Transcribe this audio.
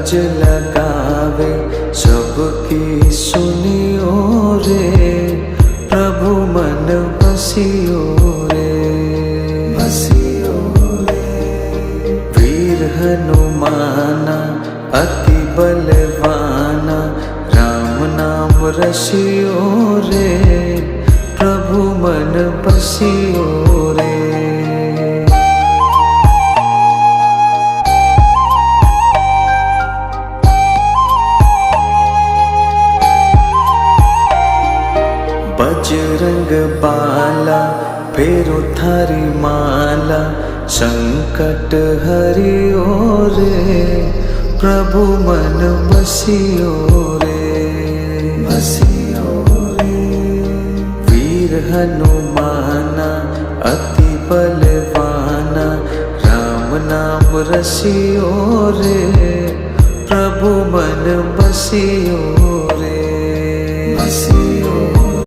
अरज लगावे सबकी सुनियो रे, प्रभु मन बसियो रे, बसियो रे। वीर हनुमाना अति बलवाना, राम नाम रसियो रे, प्रभु मन बसियो रे। बजरंग बाला फेरो थारी माला, संकट हरियो रे, प्रभु मन बसियो रे, बसियो रे। वीर हनुमाना अति बलवाना, राम नाम रसियो रे, प्रभु मन बसियो